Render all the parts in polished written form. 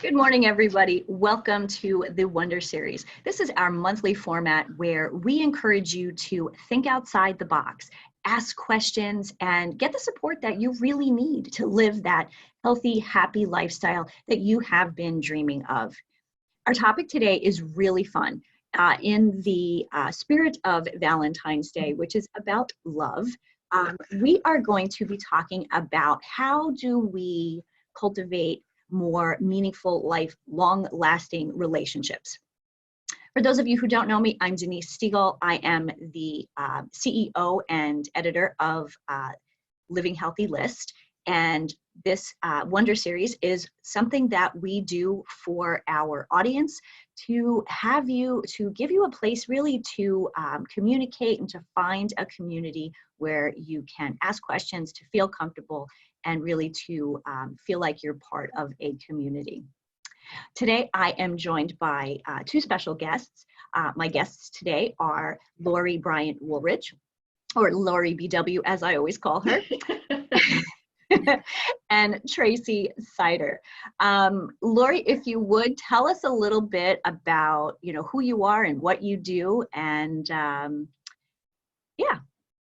Good morning, everybody. Welcome to the Wonder Series. This is our monthly format where we encourage you to think outside the box, ask questions, and get the support that you really need to live that healthy, happy lifestyle that you have been dreaming of. Our topic today is really fun. In the spirit of Valentine's Day, which is about love, we are going to be talking about how do we cultivate more meaningful life, long-lasting relationships. For those of you who don't know me, I'm Denise Stegall. I am the CEO and editor of Living Healthy List. And this Wonder Series is something that we do for our audience to give you a place really to communicate and to find a community where you can ask questions, to feel comfortable, and really to feel like you're part of a community. Today, I am joined by two special guests. My guests today are Lori Bryant Woolridge, or Lori BW as I always call her, and Tracy Seider. Lori, if you would, tell us a little bit about who you are and what you do, and yeah.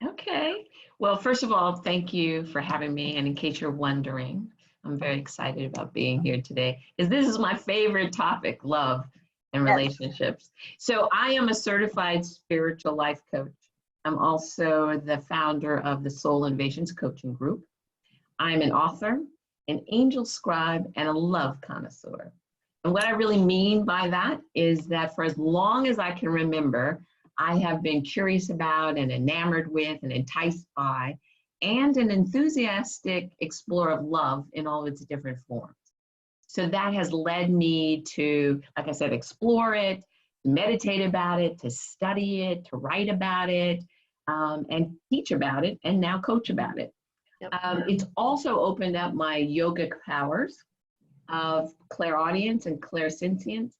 Okay. Well, first of all, thank you for having me. And in case you're wondering, I'm very excited about being here today, because this is my favorite topic, love and relationships. So I am a certified spiritual life coach. I'm also the founder of the Soul Innovations Coaching Group. I'm an author, an angel scribe, and a love connoisseur. And what I really mean by that is that for as long as I can remember, I have been curious about and enamored with and enticed by and an enthusiastic explorer of love in all its different forms. So that has led me to, like I said, explore it, meditate about it, to study it, to write about it, and teach about it, and now coach about it. Yep. It's also opened up my yogic powers of clairaudience and clairsentience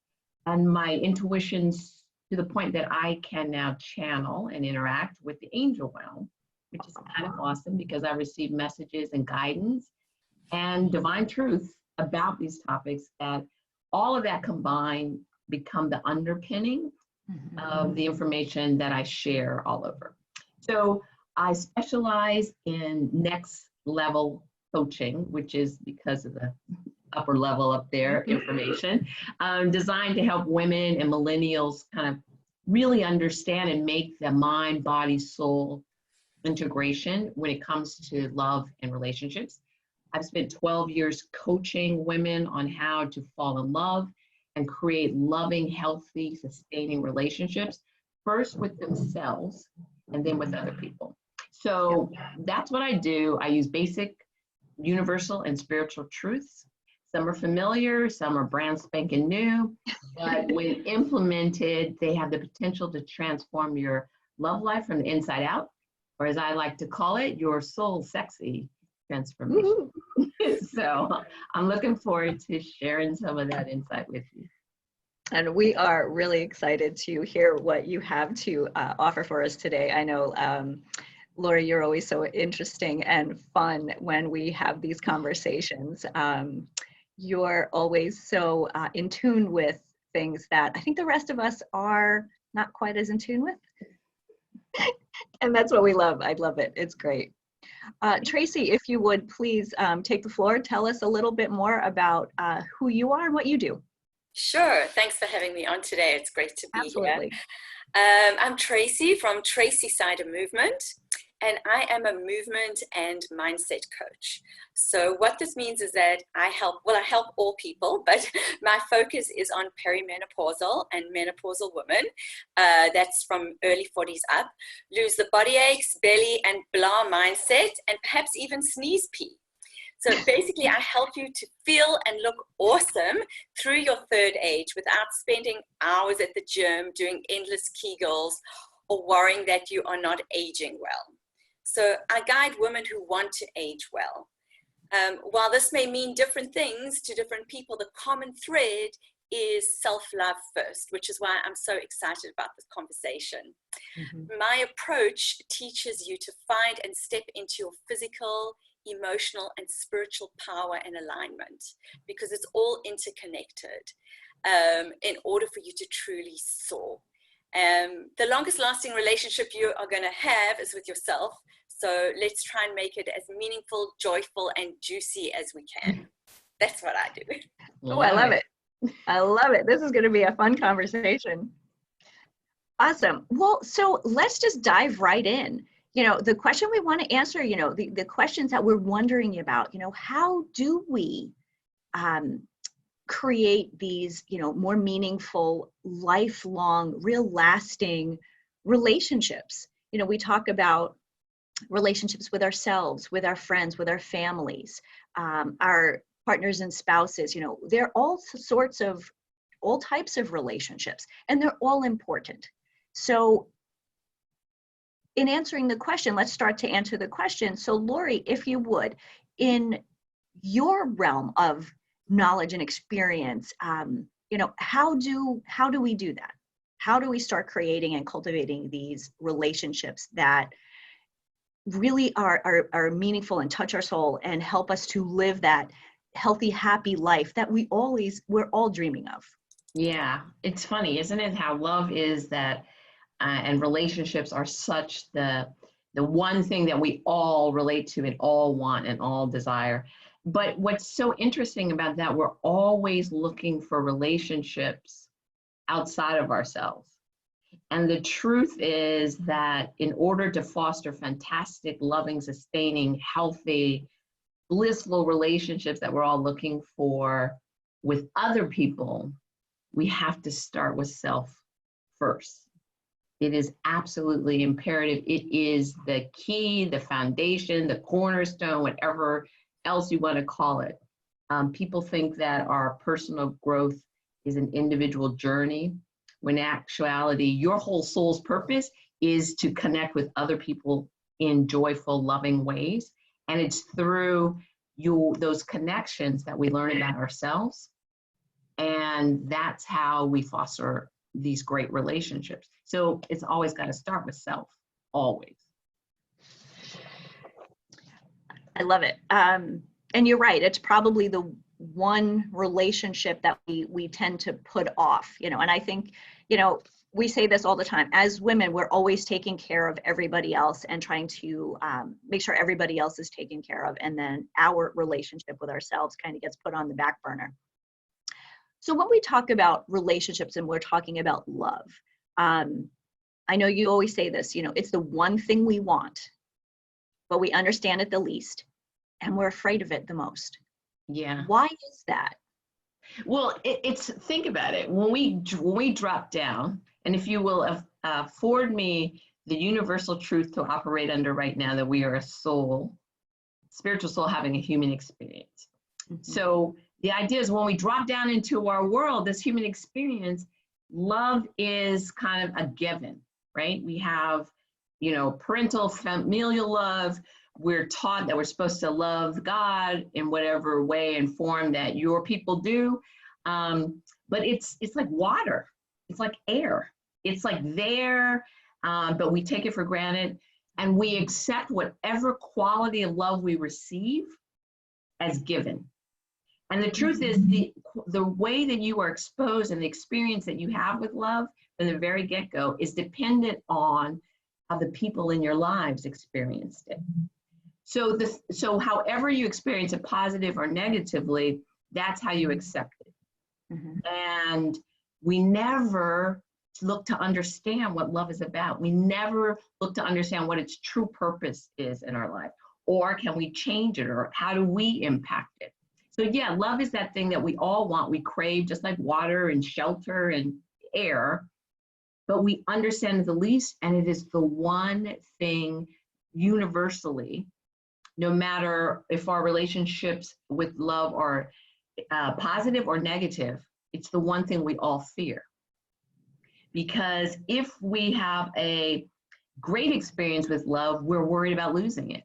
and my intuitions to the point that I can now channel and interact with the angel realm, which is kind of awesome because I receive messages and guidance and divine truth about these topics that all of that combined become the underpinning of the information that I share all over. So I specialize in next level coaching, which is because of the upper level up there information, designed to help women and millennials kind of really understand and make the mind, body, soul integration when it comes to love and relationships. I've spent 12 years coaching women on how to fall in love and create loving, healthy, sustaining relationships, first with themselves and then with other people. So that's what I do. I use basic, universal, and spiritual truths. Some are familiar, some are brand spanking new, but when implemented, they have the potential to transform your love life from the inside out, or as I like to call it, your soul sexy transformation. So I'm looking forward to sharing some of that insight with you. And we are really excited to hear what you have to offer for us today. I know, Lori, you're always so interesting and fun when we have these conversations. You're always so in tune with things that I think the rest of us are not quite as in tune with. And that's what we love. I love it. It's great. Tracy, if you would please take the floor, tell us a little bit more about who you are and what you do. Sure. Thanks for having me on today. It's great to be Absolutely. here. I'm Tracy from Tracy Seider Movement, and I am a movement and mindset coach. So what this means is that I help all people, but my focus is on perimenopausal and menopausal women. That's from early 40s up, lose the body aches, belly and blah mindset, and perhaps even sneeze pee. So basically, I help you to feel and look awesome through your third age without spending hours at the gym doing endless Kegels or worrying that you are not aging well. So I guide women who want to age well. While this may mean different things to different people, the common thread is self-love first, which is why I'm so excited about this conversation. My approach teaches you to find and step into your physical, emotional, and spiritual power and alignment, because it's all interconnected in order for you to truly soar. The longest lasting relationship you are going to have is with yourself. So let's try and make it as meaningful, joyful, and juicy as we can. That's what I do. Oh, I love it. I love it. This is going to be a fun conversation. Awesome. Well, so let's just dive right in. The question we want to answer, the questions that we're wondering about, how do we create these, more meaningful, lifelong, real lasting relationships? We talk about relationships with ourselves, with our friends, with our families, our partners and spouses. They're all types of relationships, and they're all important. So in answering the question, let's start to answer the question. So Lori, if you would, in your realm of knowledge and experience, how do we do that? How do we start creating and cultivating these relationships that really are meaningful and touch our soul and help us to live that healthy, happy life that we're all dreaming of? Yeah, it's funny, isn't it, how love is that, and relationships are such the one thing that we all relate to and all want and all desire. But what's so interesting about that, we're always looking for relationships outside of ourselves. And the truth is that in order to foster fantastic, loving, sustaining, healthy, blissful relationships that we're all looking for with other people, we have to start with self first. It is absolutely imperative. It is the key, the foundation, the cornerstone, whatever else you want to call it. People think that our personal growth is an individual journey, when in actuality, your whole soul's purpose is to connect with other people in joyful, loving ways. And it's through those connections that we learn about ourselves. And that's how we foster these great relationships. So it's always got to start with self, always. I love it. And you're right. It's probably the one relationship that we tend to put off, and I think, we say this all the time. As women, we're always taking care of everybody else and trying to make sure everybody else is taken care of. And then our relationship with ourselves kind of gets put on the back burner. So when we talk about relationships and we're talking about love, I know you always say this, it's the one thing we want, but we understand it the least, and we're afraid of it the most. Yeah. Why is that? Well, it's think about it. When we drop down, and if you will afford me the universal truth to operate under right now, that we are a soul, spiritual soul having a human experience. Mm-hmm. So the idea is when we drop down into our world, this human experience, love is kind of a given, right? We have, parental, familial love. We're taught that we're supposed to love God in whatever way and form that your people do. But it's like water. It's like air. It's like there, but we take it for granted. And we accept whatever quality of love we receive as given. And the truth is, the way that you are exposed and the experience that you have with love from the very get-go is dependent on how the people in your lives experienced it. So however you experience it, positive or negatively, that's how you accept it. Mm-hmm. And we never look to understand what love is about. We never look to understand what its true purpose is in our life. Or can we change it? Or how do we impact it? So yeah, love is that thing that we all want. We crave, just like water and shelter and air. But we understand it the least, and it is the one thing universally, no matter if our relationships with love are positive or negative, it's the one thing we all fear. Because if we have a great experience with love, we're worried about losing it.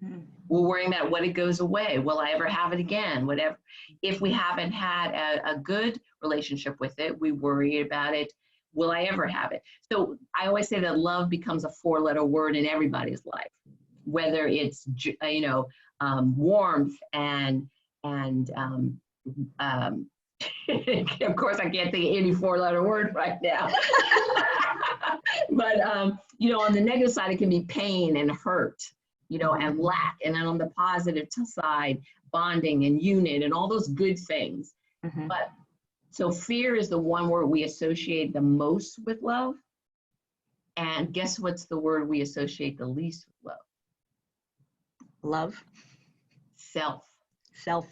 Mm. We're worrying about what it goes away. Will I ever have it again? Whatever. If we haven't had a good relationship with it, we worry about it. Will I ever have it? So I always say that love becomes a 4-letter word in everybody's life, whether it's, warmth and of course, I can't think of any 4-letter word right now. But, you know, on the negative side, it can be pain and hurt, you know, and lack. And then on the positive side, bonding and unit and all those good things. But so fear is the one word we associate the most with love. And guess what's the word we associate the least with love? Love. Self. Self.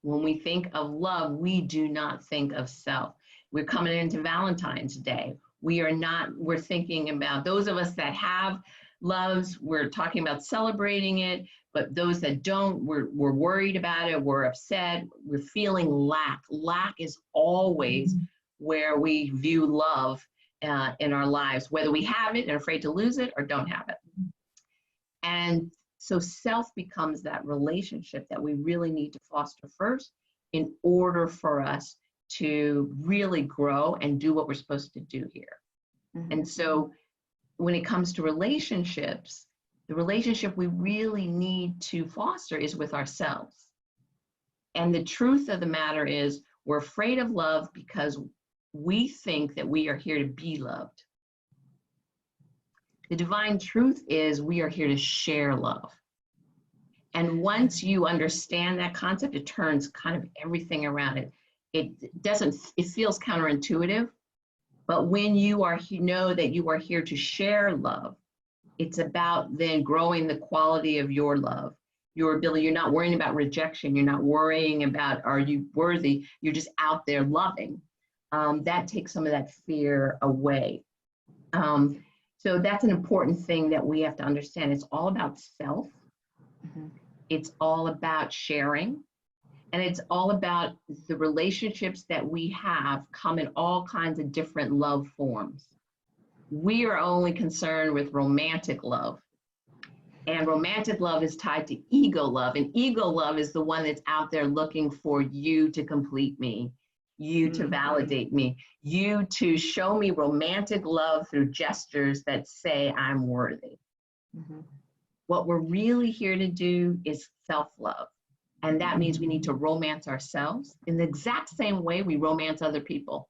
When we think of love, we do not think of self. We're coming into Valentine's Day. We're thinking about those of us that have loves, we're talking about celebrating it, but those that don't, we're worried about it, we're upset, we're feeling lack. Lack is always where we view love in our lives, whether we have it and are afraid to lose it or don't have it. And so self becomes that relationship that we really need to foster first in order for us to really grow and do what we're supposed to do here. And so when it comes to relationships, the relationship we really need to foster is with ourselves. And the truth of the matter is we're afraid of love because we think that we are here to be loved. The divine truth is we are here to share love. And once you understand that concept, it turns kind of everything around it. It feels counterintuitive, but when you know that you are here to share love, it's about then growing the quality of your love, your ability. You're not worrying about rejection. You're not worrying about, are you worthy? You're just out there loving. That takes some of that fear away. So that's an important thing that we have to understand. It's all about self. It's all about sharing. And it's all about the relationships that we have come in all kinds of different love forms. We are only concerned with romantic love. And romantic love is tied to ego love. And ego love is the one that's out there looking for you to complete me, you to validate me, you to show me romantic love through gestures that say I'm worthy. What we're really here to do is self-love. And that means we need to romance ourselves in the exact same way we romance other people.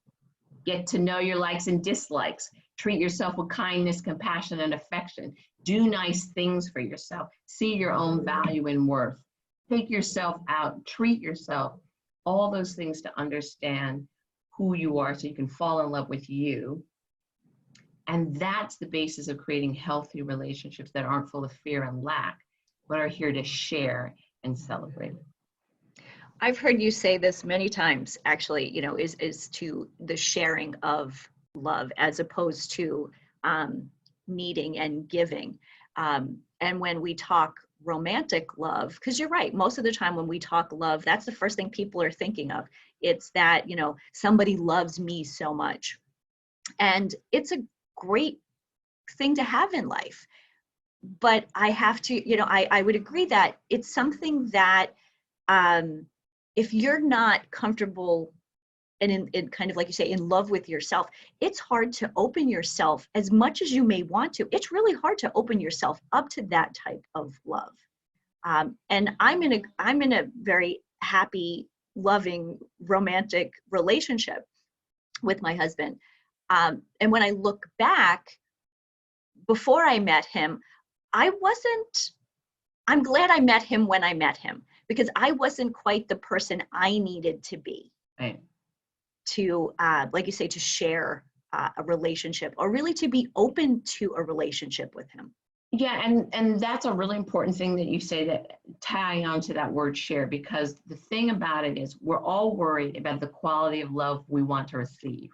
Get to know your likes and dislikes. Treat yourself with kindness, compassion, and affection. Do nice things for yourself. See your own value and worth. Take yourself out. Treat yourself. All those things to understand who you are so you can fall in love with you. And that's the basis of creating healthy relationships that aren't full of fear and lack, but are here to share and celebrate. I've heard you say this many times, actually, you know, is to the sharing of love as opposed to needing and giving. And when we talk romantic love, because you're right, most of the time when we talk love, that's the first thing people are thinking of. It's that, you know, somebody loves me so much. And it's a great thing to have in life. But I have to, you know, I would agree that it's something that if you're not comfortable and in kind of like you say, in love with yourself, it's hard to open yourself as much as you may want to. It's really hard to open yourself up to that type of love. And I'm in a very happy, loving, romantic relationship with my husband. And when I look back, before I met him, I'm glad I met him when I met him, because I wasn't quite the person I needed to be. Right. To, like you say, to share a relationship, or really to be open to a relationship with him. Yeah, and that's a really important thing that you say, that tying on to that word share, because the thing about it is we're all worried about the quality of love we want to receive.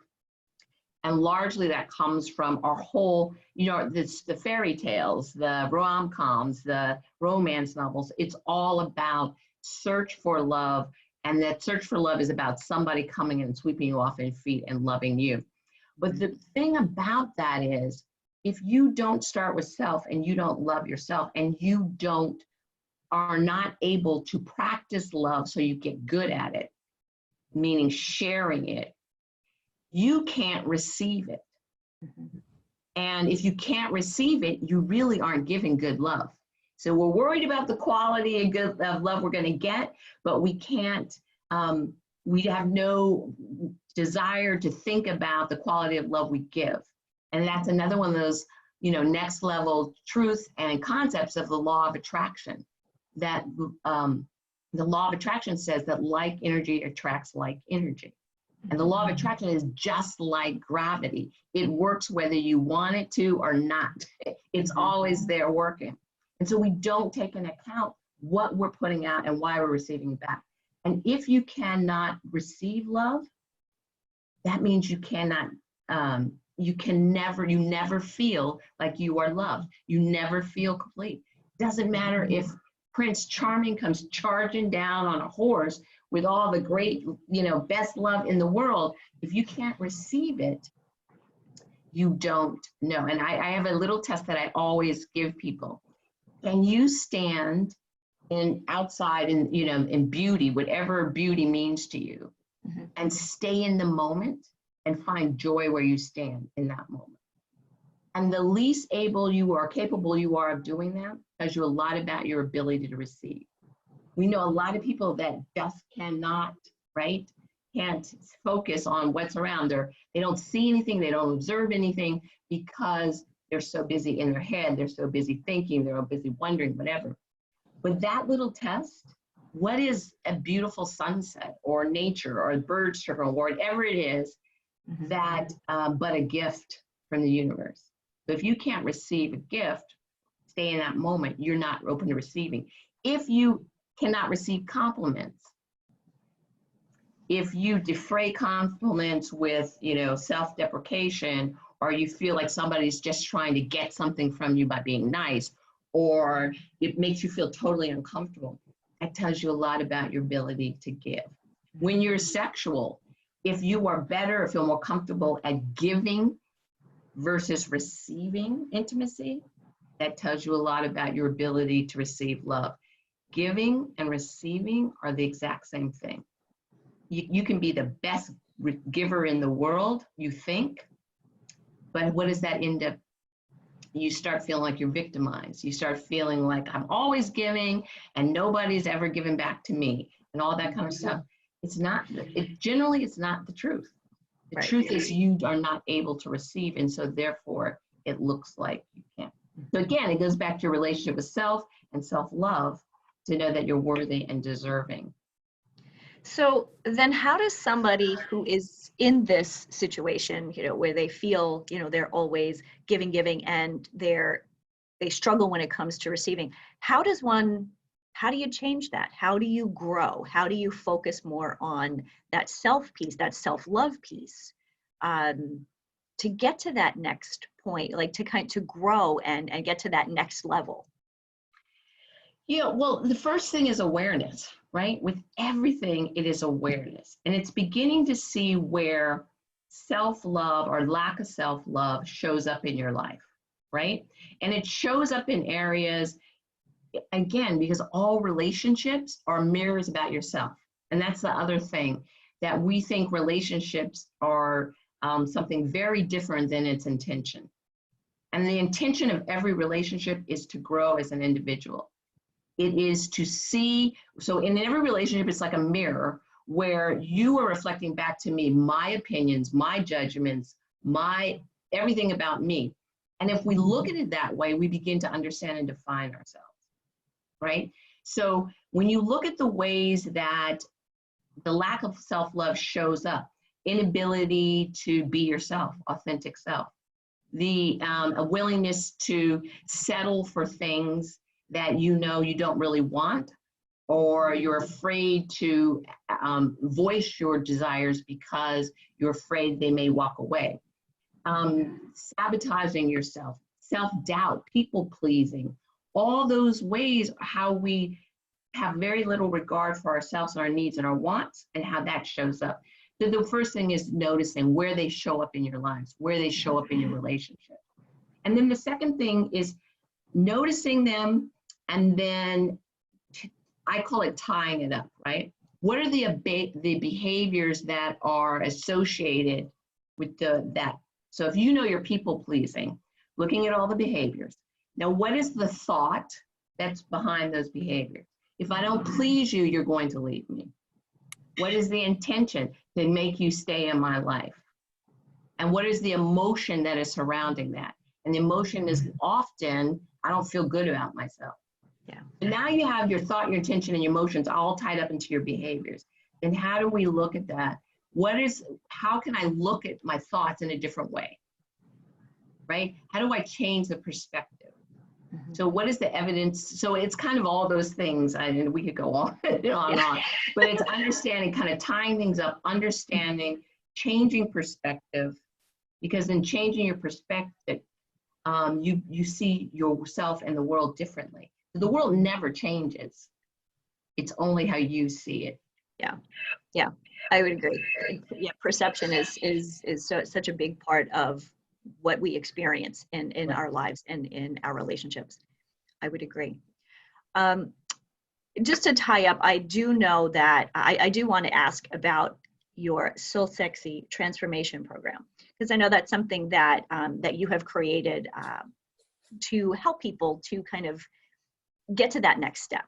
And largely that comes from our whole, you know, the fairy tales, the rom-coms, the romance novels. It's all about search for love. And that search for love is about somebody coming in and sweeping you off your feet and loving you. But the thing about that is, if you don't start with self and you don't love yourself and you are not able to practice love so you get good at it, meaning sharing it, you can't receive it. And if you can't receive it, you really aren't giving good love. So we're worried about the quality of love we're going to get, but we can't, we have no desire to think about the quality of love we give. And that's another one of those, next level truths and concepts of the law of attraction, that the law of attraction says that like energy attracts like energy. And the law of attraction is just like gravity. It works whether you want it to or not. It's always there working. And so we don't take into account what we're putting out and why we're receiving it back. And if you cannot receive love, that means you cannot, you never feel like you are loved. You never feel complete. Doesn't matter if Prince Charming comes charging down on a horse with all the great, best love in the world. If you can't receive it, you don't know. And I have a little test that I always give people. Can you stand outside in beauty, whatever beauty means to you, and stay in the moment and find joy where you stand in that moment? And the least capable you are of doing that tells you a lot about your ability to receive. We know a lot of people that just cannot, right? Can't focus on what's around her. They don't see anything, they don't observe anything because they're so busy in their head, they're so busy thinking, they're busy wondering, whatever. With that little test, what is a beautiful sunset or nature or a bird chirping or whatever it is that but a gift from the universe? So if you can't receive a gift, stay in that moment, you're not open to receiving. If you cannot receive compliments, if you defray compliments with, self-deprecation, or you feel like somebody's just trying to get something from you by being nice, or it makes you feel totally uncomfortable, that tells you a lot about your ability to give. When you're sexual, if you are better or feel more comfortable at giving versus receiving intimacy, that tells you a lot about your ability to receive love. Giving and receiving are the exact same thing. You can be the best giver in the world, you think, but what does that end up? You start feeling like you're victimized. You start feeling like I'm always giving and nobody's ever given back to me and all that kind of stuff. It's not the truth. The truth is you are not able to receive, and so therefore it looks like you can't. So again, it goes back to your relationship with self and self-love to know that you're worthy and deserving. So then how does somebody who is in this situation, where they feel, they're always giving, and they struggle when it comes to receiving, how do you change that? How do you grow? How do you focus more on that self piece, that self-love piece, to get to that next point, like to grow and get to that next level? Yeah, well, the first thing is awareness, right? With everything, it is awareness. And it's beginning to see where self-love or lack of self-love shows up in your life, right? And it shows up in areas, again, because all relationships are mirrors about yourself. And that's the other thing, that we think relationships are something very different than its intention. And the intention of every relationship is to grow as an individual. It is to see, so in every relationship, it's like a mirror where you are reflecting back to me my opinions, my judgments, everything about me. And if we look at it that way, we begin to understand and define ourselves, right? So when you look at the ways that the lack of self-love shows up, inability to be yourself, authentic self, a willingness to settle for things that you don't really want, or you're afraid to voice your desires because you're afraid they may walk away. Sabotaging yourself, self-doubt, people-pleasing, all those ways how we have very little regard for ourselves and our needs and our wants, and how that shows up. So the first thing is noticing where they show up in your lives, where they show up in your relationship. And then the second thing is noticing them, and then I call it tying it up, right? What are the behaviors that are associated with that? So if you're people pleasing, looking at all the behaviors, now what is the thought that's behind those behaviors? If I don't please you, you're going to leave me. What is the intention to make you stay in my life? And what is the emotion that is surrounding that? And the emotion is often, I don't feel good about myself. Yeah. And now you have your thought, your intention, and your emotions all tied up into your behaviors. Then how do we look at that? How can I look at my thoughts in a different way? Right? How do I change the perspective? Mm-hmm. So what is the evidence? So it's kind of all those things, and we could go on and on, but it's understanding, kind of tying things up, understanding, changing perspective, because in changing your perspective, you see yourself and the world differently. The world never changes. It's only how you see it. Yeah, I would agree. Yeah, perception is such a big part of what we experience in Right. our lives and in our relationships. I would agree. Just to tie up, I do know that I do want to ask about your Soul Sexy transformation program, because I know that's something that that you have created to help people to kind of get to that next step.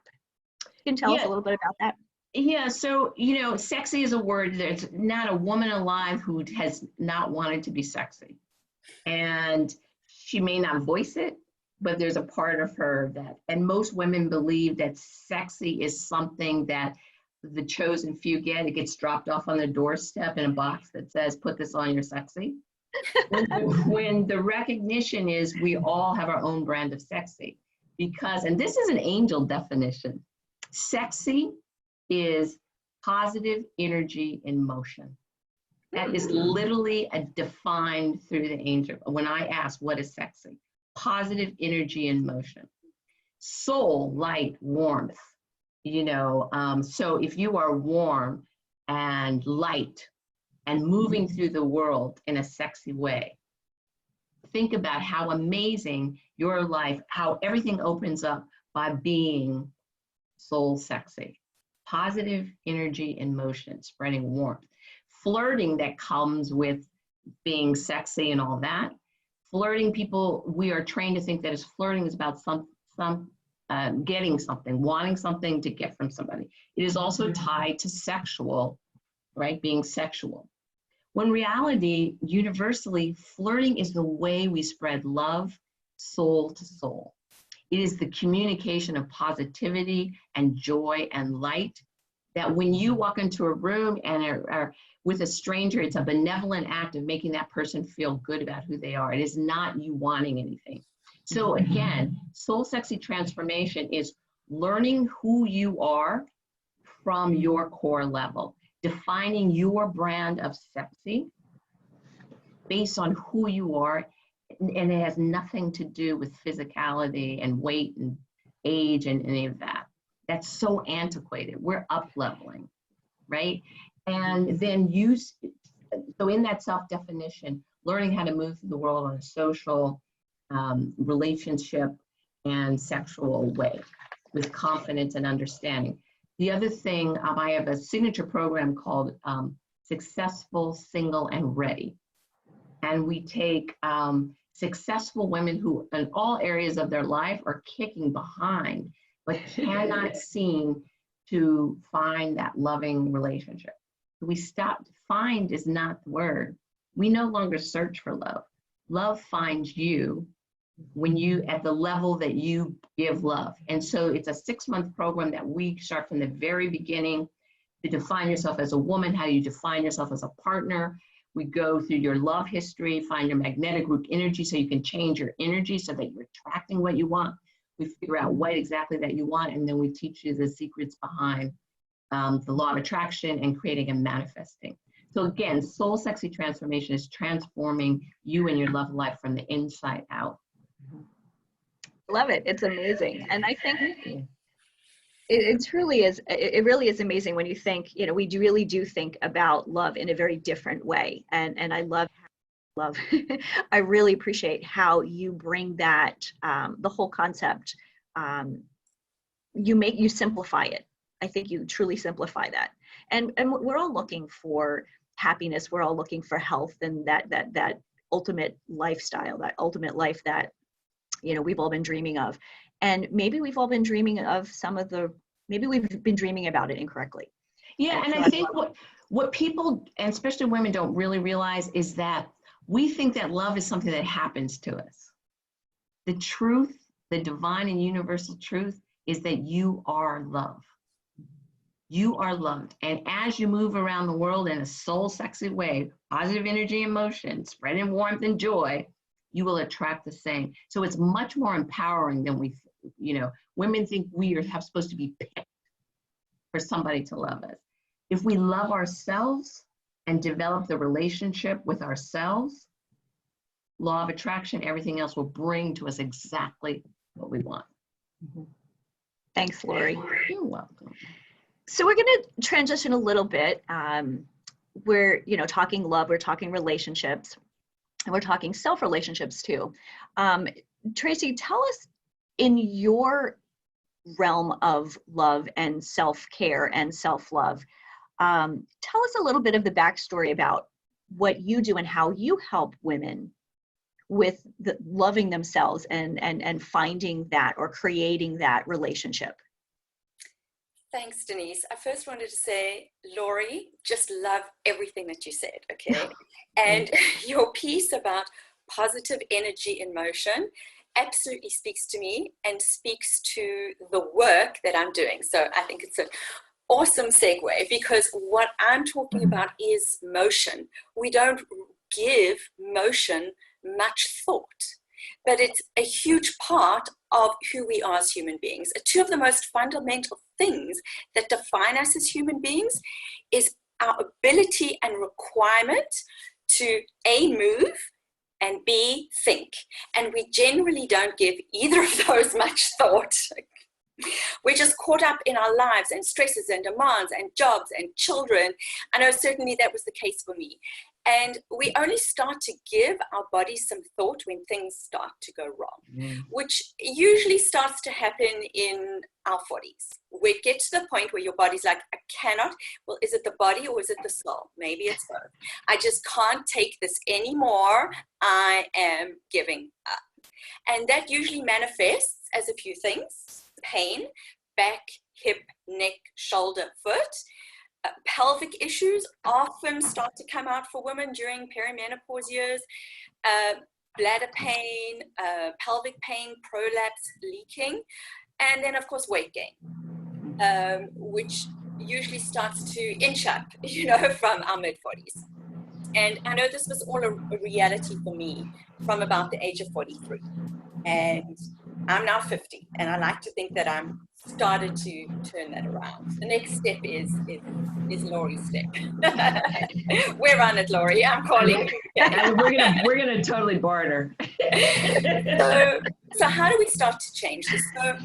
You can tell us a little bit about that. Yeah, so, sexy is a word. There's not a woman alive who has not wanted to be sexy. And she may not voice it, but there's a part of her and most women believe that sexy is something that the chosen few get. It gets dropped off on the doorstep in a box that says, put this on, you're sexy. when the recognition is we all have our own brand of sexy. And this is an angel definition, sexy is positive energy in motion. That is literally defined through the angel. When I ask what is sexy, positive energy in motion. Soul, light, warmth. So if you are warm and light and moving through the world in a sexy way, think about how amazing your life, how everything opens up by being soul sexy. Positive energy in motion, spreading warmth. Flirting that comes with being sexy and all that. Flirting, people, we are trained to think that flirting is about getting something, wanting something to get from somebody. It is also tied to sexual, right? Being sexual. When reality, universally, flirting is the way we spread love, soul to soul. It is the communication of positivity and joy and light that when you walk into a room and are with a stranger, it's a benevolent act of making that person feel good about who they are. It is not you wanting anything. So again, Soul Sexy Transformation is learning who you are from your core level, defining your brand of sexy based on who you are. And it has nothing to do with physicality and weight and age and any of that. That's so antiquated. We're up leveling, right? And then so in that self-definition, learning how to move through the world on a social, relationship, and sexual way with confidence and understanding. The other thing, I have a signature program called Successful, Single, and Ready. And we take successful women who in all areas of their life are kicking behind, but cannot seem to find that loving relationship. We stop, find is not the word. We no longer search for love. Love finds you when you, at the level that you give love. And so it's a 6-month program that we start from the very beginning to define yourself as a woman, how you define yourself as a partner. We go through your love history, find your magnetic group energy so you can change your energy so that you're attracting what you want. We figure out what exactly that you want, and then we teach you the secrets behind the law of attraction and creating and manifesting. So again, Soul Sexy Transformation is transforming you and your love life from the inside out. Love it. It's amazing. And I think it truly is, it really is amazing when you think, we really do think about love in a very different way. And I love, I really appreciate how you bring that, the whole concept, you simplify it. I think you truly simplify that. And we're all looking for happiness. We're all looking for health and that ultimate lifestyle, that ultimate life that, we've all been dreaming of. And maybe we've all been dreaming of maybe we've been dreaming about it incorrectly. Yeah, and I think what people, and especially women, don't really realize is that we think that love is something that happens to us. The truth, the divine and universal truth, is that you are love. You are loved. And as you move around the world in a soul sexy way, positive energy and motion, spreading warmth and joy, you will attract the same. So it's much more empowering than women think we are supposed to be picked for somebody to love us. If we love ourselves and develop the relationship with ourselves, law of attraction, everything else will bring to us exactly what we want. Thanks, Lori. You're welcome. So we're going to transition a little bit. We're, talking love, we're talking relationships, and we're talking self-relationships too. Tracy, tell us, in your realm of love and self-care and self-love, tell us a little bit of the backstory about what you do and how you help women with loving themselves and finding that or creating that relationship. Thanks, Denise. I first wanted to say, Lori, just love everything that you said, okay? And your piece about positive energy in motion absolutely speaks to me and speaks to the work that I'm doing. So I think it's an awesome segue, because what I'm talking about is motion. We don't give motion much thought, but it's a huge part of who we are as human beings. Two of the most fundamental things that define us as human beings is our ability and requirement to A, move, and B, think. And we generally don't give either of those much thought. We're just caught up in our lives and stresses and demands and jobs and children. I know certainly that was the case for me. And we only start to give our bodies some thought when things start to go wrong, which usually starts to happen in our 40s. We get to the point where your body's like, I cannot. Well, is it the body or is it the soul? Maybe it's both. I just can't take this anymore. I am giving up. And that usually manifests as a few things: pain, back, hip, neck, shoulder, foot. Pelvic issues often start to come out for women during perimenopause years. Bladder pain, pelvic pain, prolapse, leaking, and then of course weight gain, which usually starts to inch up, from our mid-40s. And I know this was all a reality for me from about the age of 43. And I'm now 50, and I like to think that I'm started to turn that around. The next step is Lori's step. We're on it, Lori. I'm calling. We're gonna totally barter. So how do we start to change this? So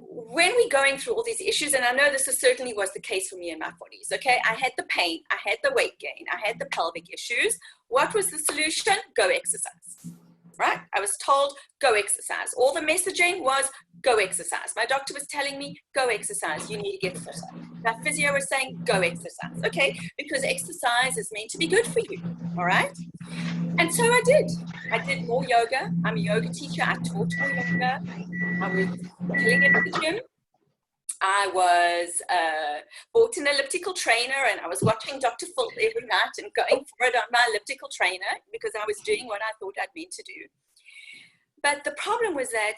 when we're going through all these issues, and I know this certainly was the case for me in my 40s, okay? I had the pain, I had the weight gain, I had the pelvic issues. What was the solution? Go exercise. Right? I was told, go exercise. All the messaging was, go exercise. My doctor was telling me, go exercise. You need to get fitter. My physio was saying, go exercise. Okay, because exercise is meant to be good for you. All right? And so I did. I did more yoga. I'm a yoga teacher. I taught more yoga. I was killing it at the gym. I was bought an elliptical trainer, and I was watching Dr. Phil every night and going for it on my elliptical trainer because I was doing what I thought I'd meant to do. But the problem was that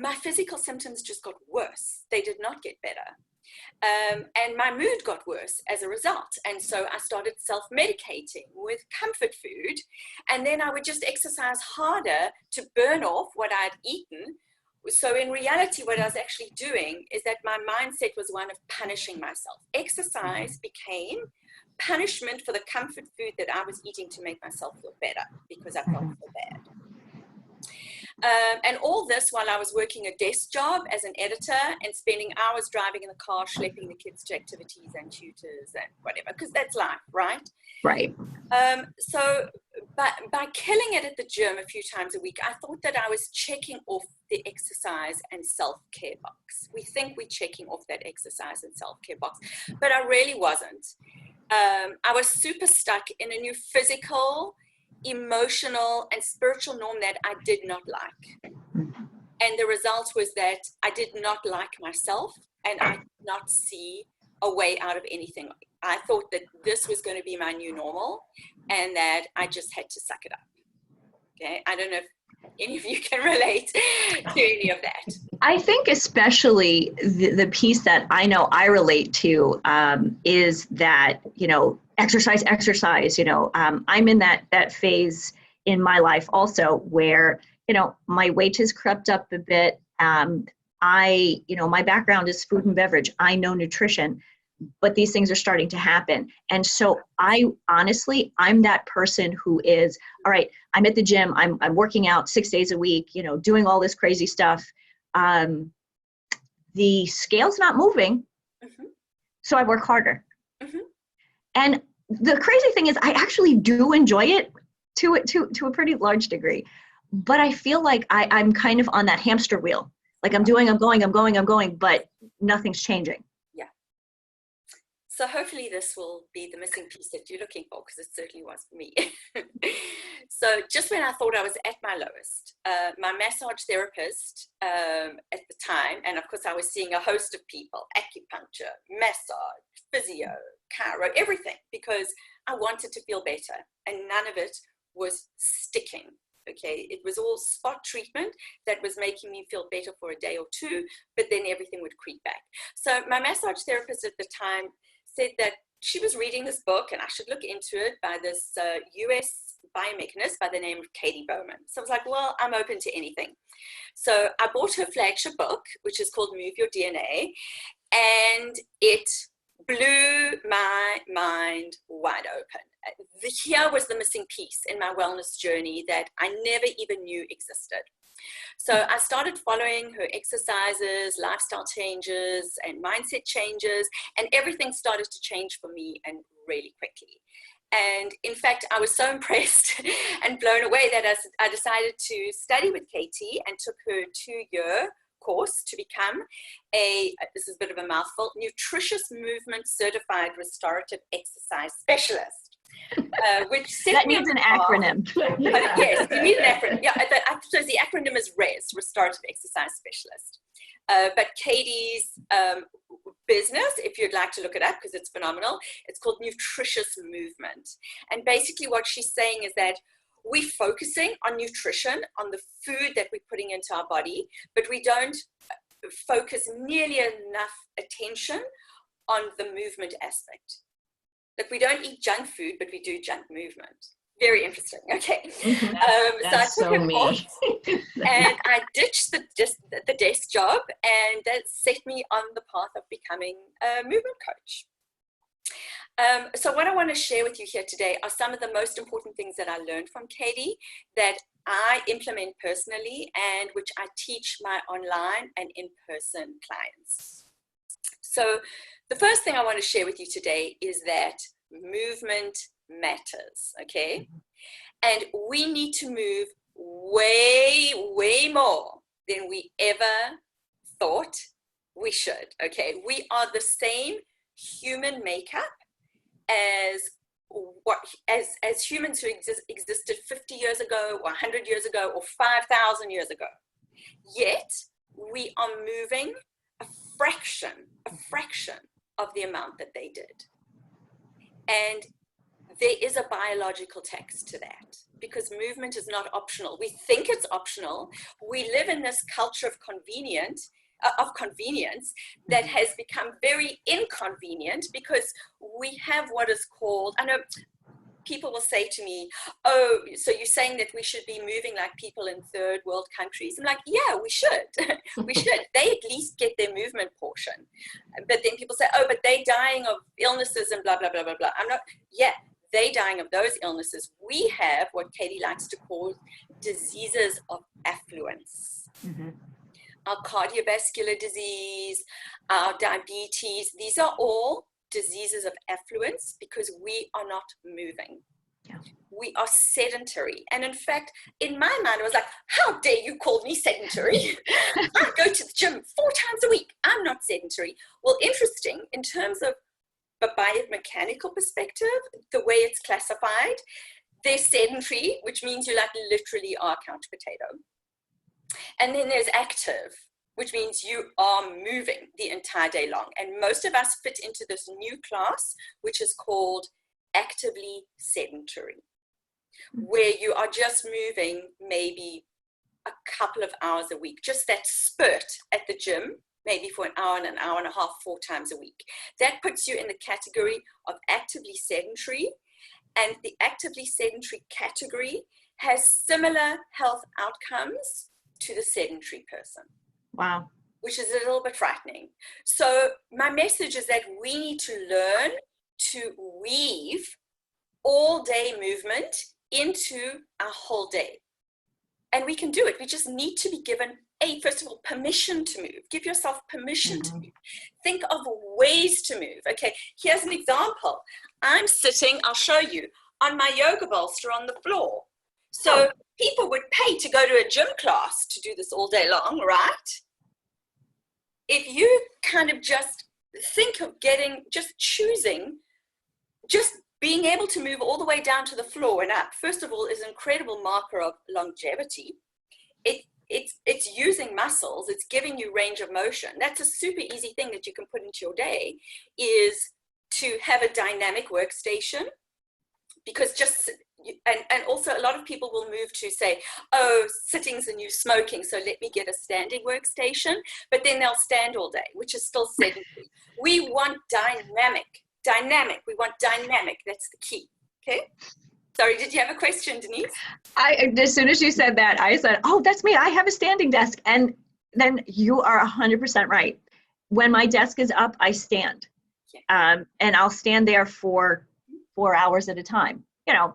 my physical symptoms just got worse. They did not get better. And my mood got worse as a result. And so I started self-medicating with comfort food. And then I would just exercise harder to burn off what I'd eaten. So in reality, what I was actually doing is that my mindset was one of punishing myself. Exercise became punishment for the comfort food that I was eating to make myself feel better because I felt so bad. And all this while I was working a desk job as an editor and spending hours driving in the car, schlepping the kids to activities and tutors and whatever, because that's life, right? Right. So by killing it at the gym a few times a week, I thought that I was checking off the exercise and self-care box. We think we're checking off that exercise and self-care box, but I really wasn't. I was super stuck in a new physical, emotional, and spiritual norm that I did not like. And the result was that I did not like myself, and I did not see a way out of anything. I thought that this was going to be my new normal, and that I just had to suck it up. Okay, I don't know if any of you can relate to any of that. I think especially the piece that I know I relate to is that, exercise, I'm in that phase in my life also where, my weight has crept up a bit. My background is food and beverage. I know nutrition, but these things are starting to happen. And so I'm that person who is, all right, I'm at the gym, I'm working out 6 days a week, doing all this crazy stuff. The scale's not moving. Mm-hmm. So I work harder. Mm-hmm. And the crazy thing is I actually do enjoy it to a pretty large degree, but I feel like I'm kind of on that hamster wheel. Like I'm going, but nothing's changing. So hopefully this will be the missing piece that you're looking for, because it certainly was for me. So just when I thought I was at my lowest, my massage therapist at the time, and of course I was seeing a host of people, acupuncture, massage, physio, chiro, everything, because I wanted to feel better, and none of it was sticking. Okay, it was all spot treatment that was making me feel better for a day or two, but then everything would creep back. So my massage therapist at the time said that she was reading this book and I should look into it by this US biomechanist by the name of Katie Bowman. So I was like, well, I'm open to anything. So I bought her flagship book, which is called Move Your DNA, and it blew my mind wide open. Here was the missing piece in my wellness journey that I never even knew existed. So I started following her exercises, lifestyle changes, and mindset changes, and everything started to change for me, and really quickly. And in fact, I was so impressed and blown away that I decided to study with Katie and took her 2-year course to become this is a bit of a mouthful, nutritious movement certified restorative exercise specialist. Which that needs an acronym. Yes, you need an acronym. Yeah, so the acronym is RES, Restorative Exercise Specialist. But Katie's business, if you'd like to look it up, because it's phenomenal, it's called Nutritious Movement. And basically what she's saying is that we're focusing on nutrition, on the food that we're putting into our body, but we don't focus nearly enough attention on the movement aspect. Like we don't eat junk food, but we do junk movement. Very interesting. Okay. Mm-hmm. So I took a course and I ditched the desk job, and that set me on the path of becoming a movement coach. So what I want to share with you here today are some of the most important things that I learned from Katie that I implement personally and which I teach my online and in-person clients. So the first thing I want to share with you today is that movement matters, okay? And we need to move way, way more than we ever thought we should, okay? We are the same human makeup as humans who existed 50 years ago or 100 years ago or 5,000 years ago. Yet we are moving a fraction of the amount that they did. And there is a biological text to that, because movement is not optional. We think it's optional. We live in this culture of convenience that has become very inconvenient, because we have what is called, I know people will say to me, oh, so you're saying that we should be moving like people in third world countries? I'm like, yeah, we should. We should. They at least get their movement portion. But then people say, oh, but they're dying of illnesses and blah, blah, blah, blah, blah. I'm not, yeah, they're dying of those illnesses. We have what Katie likes to call diseases of affluence. Mm-hmm. Our cardiovascular disease, our diabetes, these are all diseases of affluence because we are not moving. Yeah. We are sedentary. And in fact, in my mind, I was like, how dare you call me sedentary? I go to the gym 4 times a week. I'm not sedentary. Well, interesting, in terms of a biomechanical perspective, the way it's classified, they're sedentary, which means you like literally are couch potato. And then there's active, which means you are moving the entire day long. And most of us fit into this new class, which is called actively sedentary, where you are just moving maybe a couple of hours a week, just that spurt at the gym, maybe for an hour and a half, 4 times a week. That puts you in the category of actively sedentary. And the actively sedentary category has similar health outcomes to the sedentary person. Wow. Which is a little bit frightening. So my message is that we need to learn to weave all day movement into our whole day. And we can do it. We just need to be given first of all, permission to move. Give yourself permission to move. Think of ways to move. Okay, here's an example. I'm sitting, I'll show you, on my yoga bolster on the floor. So people would pay to go to a gym class to do this all day long, right? If you kind of just think of choosing, just being able to move all the way down to the floor and up, first of all, is an incredible marker of longevity. It's using muscles, it's giving you range of motion. That's a super easy thing that you can put into your day, is to have a dynamic workstation. Because and also a lot of people will move to say, oh, sitting's the new smoking, so let me get a standing workstation, but then they'll stand all day, which is still sedentary. We want dynamic, we want dynamic, that's the key, okay? Sorry, did you have a question, Denise? As soon as you said that, I said, oh, that's me, I have a standing desk. And then you are 100% right. When my desk is up, I stand. And I'll stand there for 4 hours at a time.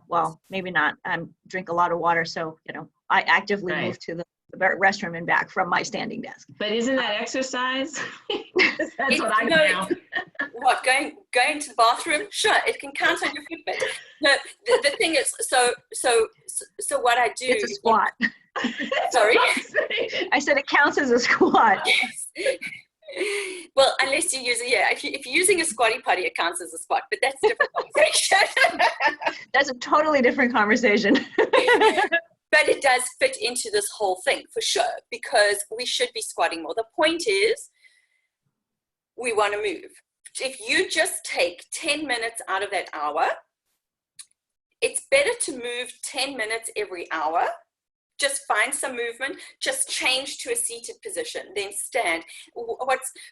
Well, maybe not. Drink a lot of water, so I actively move to the restroom and back from my standing desk. But isn't that exercise? That's what I know. What, going to the bathroom? Sure, it can count on your Fitbit. No, the thing is, so what I do. It's a squat. Sorry? I said it counts as a squat. Yes. Well, unless you use it, if you're using a squatty potty, it counts as a squat, but that's a different conversation. That's a totally different conversation. But it does fit into this whole thing for sure, because we should be squatting more. The point is, we want to move. If you just take 10 minutes out of that hour, it's better to move 10 minutes every hour. Just find some movement, just change to a seated position, then stand.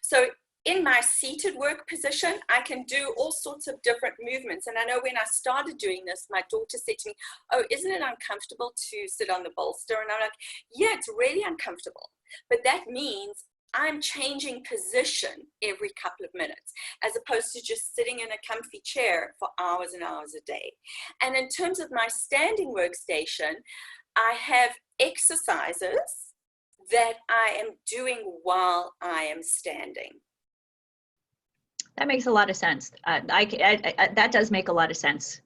So in my seated work position, I can do all sorts of different movements. And I know when I started doing this, my daughter said to me, oh, isn't it uncomfortable to sit on the bolster? And I'm like, yeah, it's really uncomfortable. But that means I'm changing position every couple of minutes, as opposed to just sitting in a comfy chair for hours and hours a day. And in terms of my standing workstation, I have exercises that I am doing while I am standing. That makes a lot of sense. That does make a lot of sense.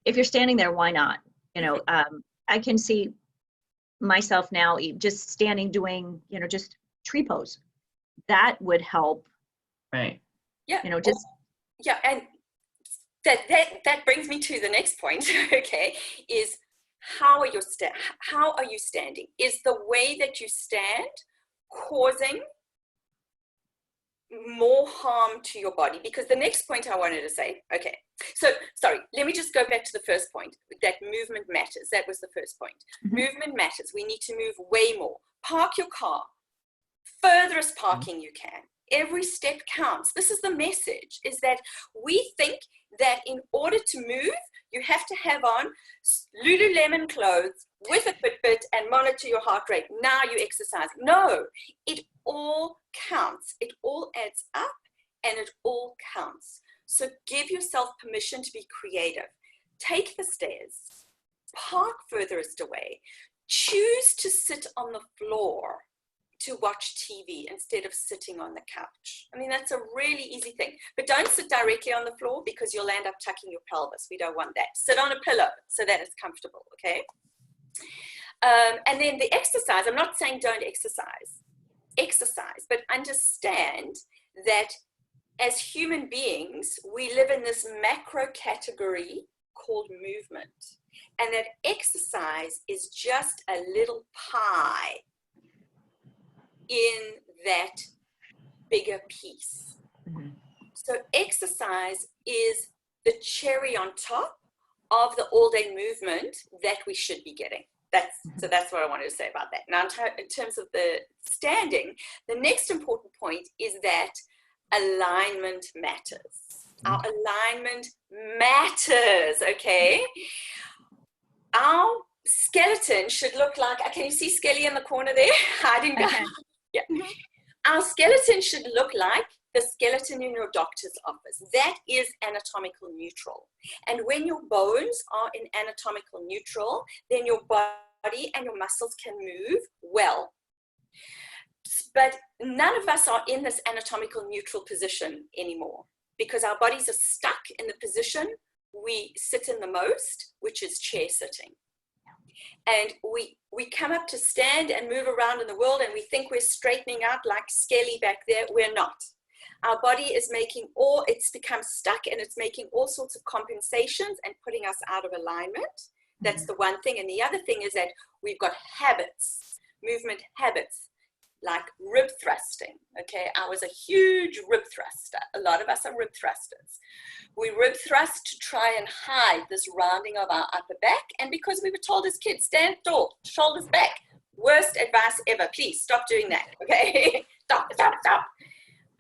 If you're standing there, why not? I can see myself now just standing doing, just tree pose. That would help. Right. Yeah. Yeah, and that brings me to the next point. Okay, is how are you standing? Is the way that you stand causing more harm to your body? Because the next point I wanted to say, okay, so sorry, let me just go back to the first point, that movement matters. That was the first point. Mm-hmm. Movement matters. We need to move way more. Park your car, furthest parking you can. Every step counts. This is the message, is that we think that in order to move, you have to have on Lululemon clothes with a Fitbit and monitor your heart rate. Now you exercise. No, it all counts. It all adds up and it all counts. So give yourself permission to be creative. Take the stairs. Park furthest away. Choose to sit on the floor to watch TV instead of sitting on the couch. I mean, that's a really easy thing. But don't sit directly on the floor, because you'll end up tucking your pelvis. We don't want that. Sit on a pillow so that it's comfortable, okay? And then the exercise, I'm not saying don't exercise, but understand that as human beings, we live in this macro category called movement. And that exercise is just a little pie in that bigger piece. Mhm. So exercise is the cherry on top of the all-day movement that we should be getting. So that's what I wanted to say about that. Now, in terms of the standing, the next important point is that alignment matters. Our alignment matters, okay? Our skeleton should look like, can you see Skelly in the corner there? Hiding behind. Yeah. Our skeleton should look like the skeleton in your doctor's office. That is anatomical neutral. And when your bones are in anatomical neutral, then your body and your muscles can move well. But none of us are in this anatomical neutral position anymore because our bodies are stuck in the position we sit in the most, which is chair sitting. And we come up to stand and move around in the world and we think we're straightening out like Skelly back there. We're not. Our body is it's become stuck and it's making all sorts of compensations and putting us out of alignment. That's the one thing. And the other thing is that we've got habits, movement habits, like rib thrusting, okay? I was a huge rib thruster. A lot of us are rib thrusters. We rib thrust to try and hide this rounding of our upper back. And because we were told as kids, stand tall, shoulders back. Worst advice ever. Please stop doing that, okay? Stop.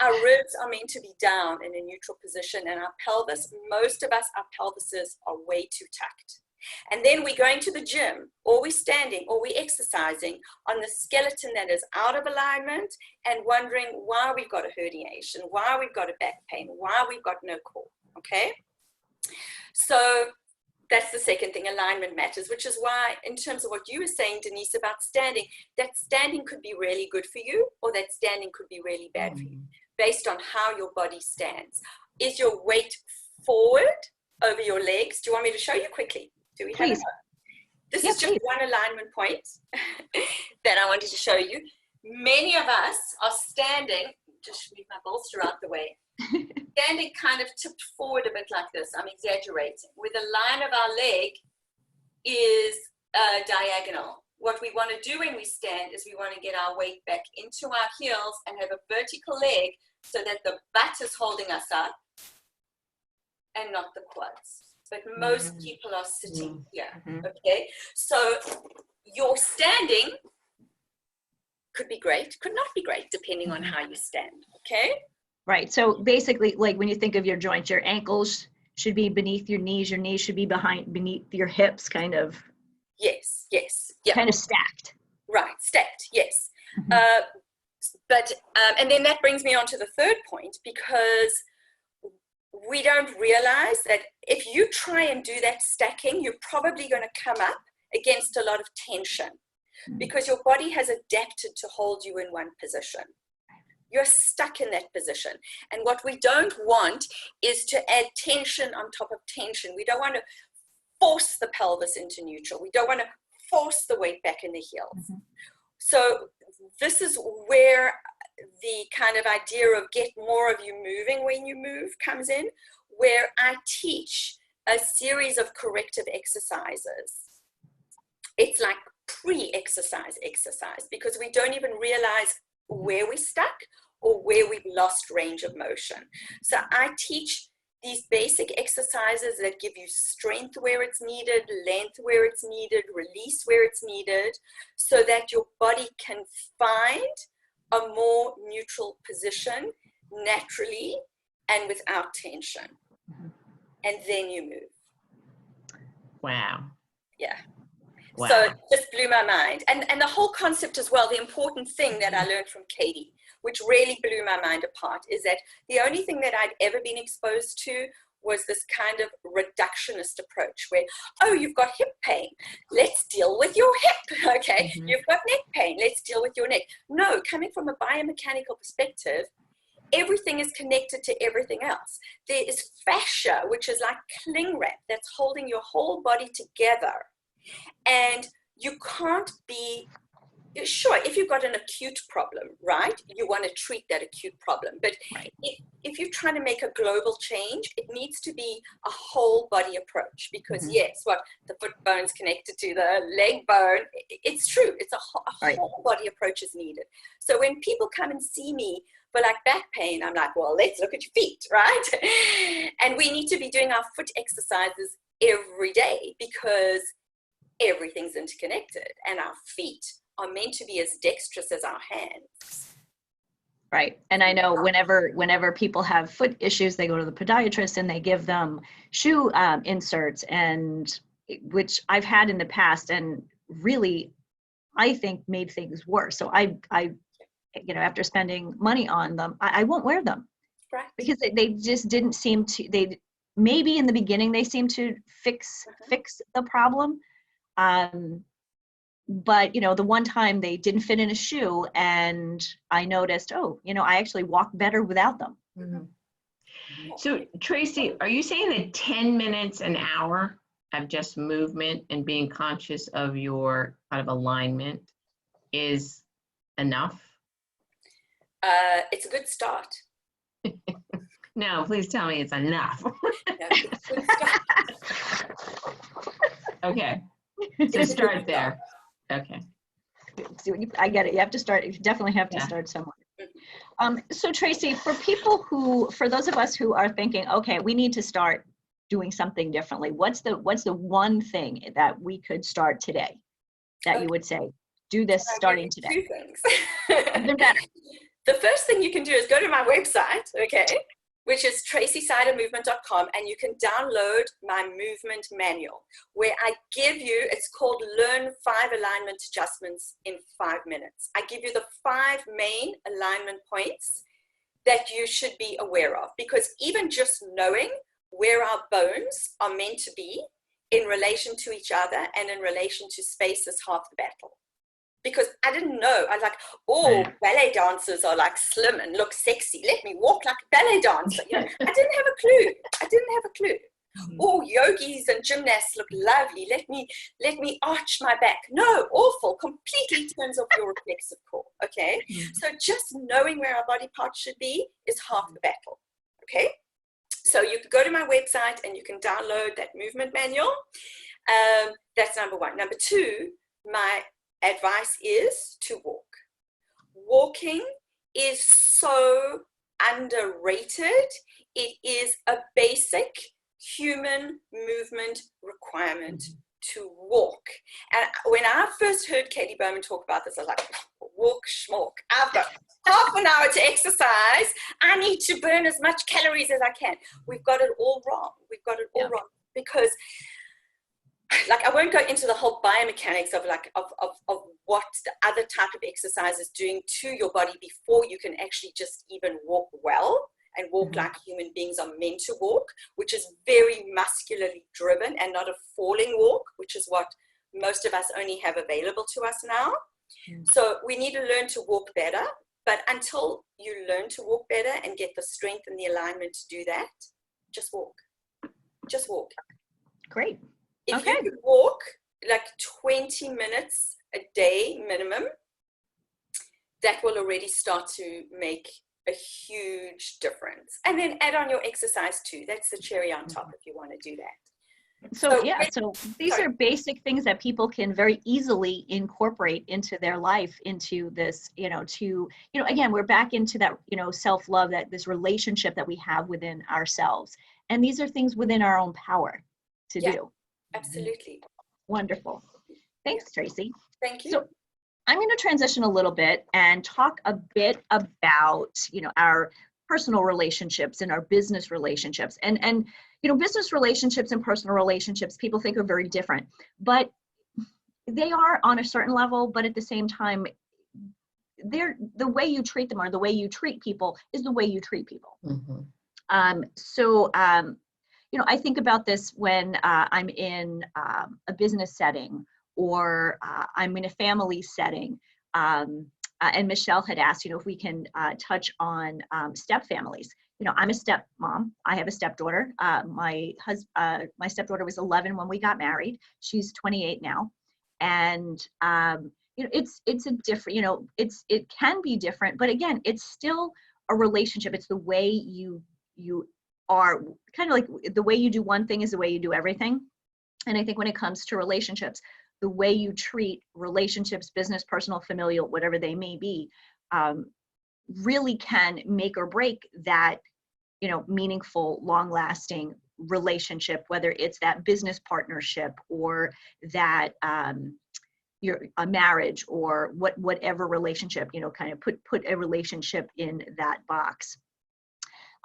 Our ribs are meant to be down in a neutral position, and our pelvis, most of us, our pelvises are way too tucked. And then we're going to the gym, or we're standing, or we're exercising on the skeleton that is out of alignment and wondering why we've got a herniation, why we've got a back pain, why we've got no core, okay? So that's the second thing, alignment matters, which is why in terms of what you were saying, Denise, about standing, that standing could be really good for you, or that standing could be really bad for you, based on how your body stands. Is your weight forward over your legs? Do you want me to show you quickly? Do we have it? This is just one alignment point that I wanted to show you. Many of us are standing, just move my bolster out the way, standing kind of tipped forward a bit like this. I'm exaggerating. Where the line of our leg is diagonal. What we want to do when we stand is we want to get our weight back into our heels and have a vertical leg so that the butt is holding us up and not the quads. But most people are sitting here, okay? So your standing could be great, could not be great, depending on how you stand, okay? Right, so basically, like when you think of your joints, your ankles should be beneath your knees should be beneath your hips, kind of. Yes, yeah. Kind of stacked. Right, stacked, yes. And then that brings me on to the third point, because we don't realize that if you try and do that stacking, you're probably going to come up against a lot of tension because your body has adapted to hold you in one position. You're stuck in that position. And what we don't want is to add tension on top of tension. We don't want to force the pelvis into neutral. We don't want to force the weight back in the heels. So this is where the kind of idea of get more of you moving when you move comes in, where I teach a series of corrective exercises. It's like pre-exercise exercise, because we don't even realize where we're stuck or where we've lost range of motion. So I teach these basic exercises that give you strength where it's needed, length where it's needed, release where it's needed, so that your body can find a more neutral position naturally and without tension. And then you move. Wow. Yeah. Wow. So it just blew my mind. And the whole concept as well, the important thing that I learned from Katie, which really blew my mind apart, is that the only thing that I'd ever been exposed to was this kind of reductionist approach where, oh, you've got hip pain, let's deal with your hip, okay? You've got neck pain, let's deal with your neck. No, coming from a biomechanical perspective, everything is connected to everything else. There is fascia, which is like cling wrap that's holding your whole body together. And you can't be Sure, if you've got an acute problem, right, you want to treat that acute problem. But Right. if you're trying to make a global change, it needs to be a whole body approach, because yes, what the foot bone's connected to the leg bone, it's true. It's a whole body approach is needed. So when people come and see me for like back pain, I'm like, well, let's look at your feet, right? And we need to be doing our foot exercises every day, because everything's interconnected, and our feet are meant to be as dexterous as our hands. Right. And I know whenever people have foot issues, they go to the podiatrist and they give them shoe inserts, and which I've had in the past, and really, I think made things worse. So I after spending money on them, I won't wear them. Right. Because they just didn't seem to, maybe in the beginning they seemed to fix the problem. But the one time they didn't fit in a shoe, and I noticed, I actually walk better without them. Mm-hmm. So Tracy, are you saying that 10 minutes an hour of just movement and being conscious of your kind of alignment is enough? It's a good start. No, please tell me it's enough. No, it's a good start. Okay, so start there. Okay. I get it. You have to start. You definitely have to start somewhere. So Tracy, for those of us who are thinking, okay, we need to start doing something differently, what's the one thing that we could start today that you would say, do this starting today? Two things. Even better. The first thing you can do is go to my website, okay, which is tracyseidermovement.com, and you can download my movement manual, where I give you, it's called Learn 5 Alignment Adjustments in 5 Minutes. I give you the 5 main alignment points that you should be aware of, because even just knowing where our bones are meant to be in relation to each other and in relation to space is half the battle. Because I didn't know. I was like, ballet dancers are like slim and look sexy. Let me walk like a ballet dancer. I didn't have a clue. Mm-hmm. Yogis and gymnasts look lovely. Let me arch my back. No, awful. Completely turns off your reflexive core. Okay. Mm-hmm. So just knowing where our body parts should be is half the battle. Okay. So you can go to my website and you can download that movement manual. That's number 1. Number 2, my advice is to walk. Walking is so underrated. It is a basic human movement requirement to walk. And when I first heard Katie Bowman talk about this, I was like, walk schmalk. I've got half an hour to exercise. I need to burn as much calories as I can. We've got it all wrong. Wrong, because I won't go into the whole biomechanics of what the other type of exercise is doing to your body before you can actually just even walk well and walk like human beings are meant to walk, which is very muscularly driven and not a falling walk, which is what most of us only have available to us now. So we need to learn to walk better, but until you learn to walk better and get the strength and the alignment to do that, just walk. Great. If you could walk 20 minutes a day minimum, that will already start to make a huge difference. And then add on your exercise too. That's the cherry on top if you want to do that. So these are basic things that people can very easily incorporate into their life, into this, again, we're back into that, self-love, that this relationship that we have within ourselves. And these are things within our own power to do. Absolutely. Wonderful. Thanks, Tracy. Thank you. So I'm going to transition a little bit and talk a bit about, our personal relationships and our business relationships. And business relationships and personal relationships, people think are very different, but they are on a certain level, but at the same time, the way you treat them or the way you treat people is the way you treat people. I think about this when I'm in a business setting or I'm in a family setting. And Michelle had asked, if we can touch on step families. I'm a stepmom. I have a stepdaughter. My stepdaughter was 11 when we got married. She's 28 now. And, it's a different, it can be different, but again, it's still a relationship. It's the way you are, kind of like the way you do one thing is the way you do everything. And I think when it comes to relationships, the way you treat relationships, business, personal, familial, whatever they may be, really can make or break that, meaningful, long-lasting relationship, whether it's that business partnership or that a marriage or whatever relationship, kind of put a relationship in that box.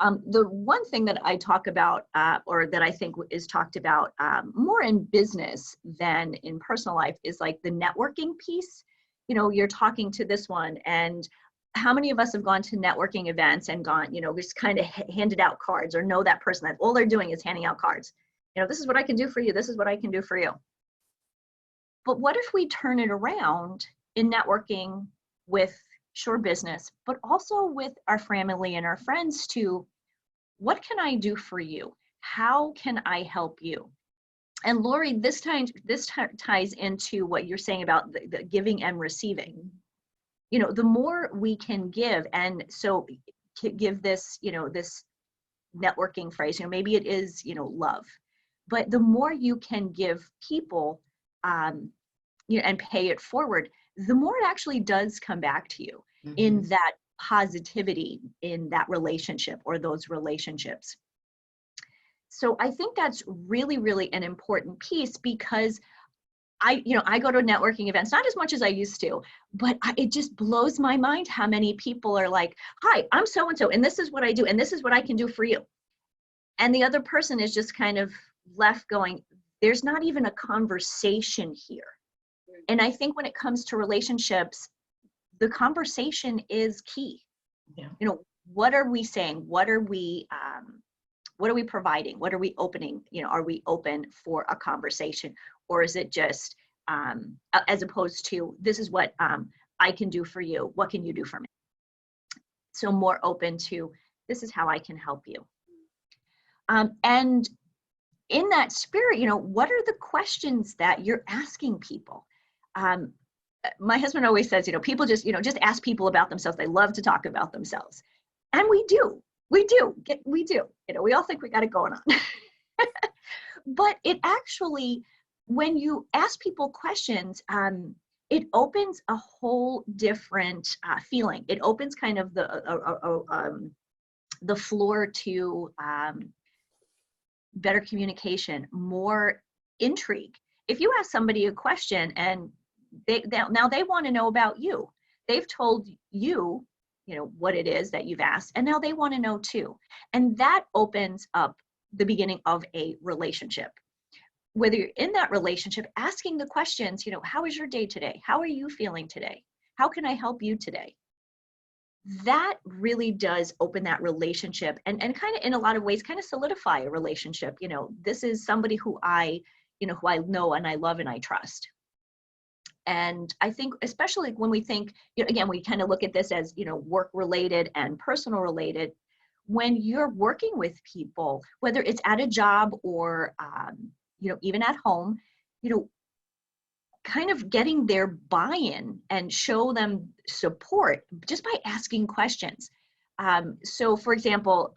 The one thing that I talk about, or that I think is talked about more in business than in personal life, is like the networking piece. You're talking to this one, and how many of us have gone to networking events and gone, just kind of handed out cards, or know that person that all they're doing is handing out cards. This is what I can do for you. This is what I can do for you. But what if we turn it around in networking with business, but also with our family and our friends to, what can I do for you? How can I help you? And Lori, this ties into what you're saying about the giving and receiving. The more we can give, and so give this, this networking phrase, maybe it is, love, but the more you can give people, and pay it forward, the more it actually does come back to you in that positivity in that relationship or those relationships. So I think that's really, really an important piece, because I go to networking events, not as much as I used to, but it just blows my mind how many people are like, hi, I'm so-and-so, and this is what I do, and this is what I can do for you. And the other person is just kind of left going, there's not even a conversation here. And I think when it comes to relationships, the conversation is key. Yeah. What are we saying? What are we providing? What are we opening? Are we open for a conversation? Or is it just, as opposed to, this is what I can do for you. What can you do for me? So more open to, this is how I can help you. And in that spirit, what are the questions that you're asking people? My husband always says, people just ask people about themselves. They love to talk about themselves. And we do. We all think we got it going on. But it actually, when you ask people questions, it opens a whole different feeling. It opens kind of the floor to better communication, more intrigue. If you ask somebody a question and now they want to know about you, they've told you, what it is that you've asked, and now they want to know too. And that opens up the beginning of a relationship. Whether you're in that relationship, asking the questions, how is your day today? How are you feeling today? How can I help you today? That really does open that relationship and kind of in a lot of ways kind of solidify a relationship. This is somebody who I know and I love and I trust. And I think, especially when we think, again, we kind of look at this as, work related and personal related. When you're working with people, whether it's at a job or, even at home, kind of getting their buy-in and show them support just by asking questions. So for example,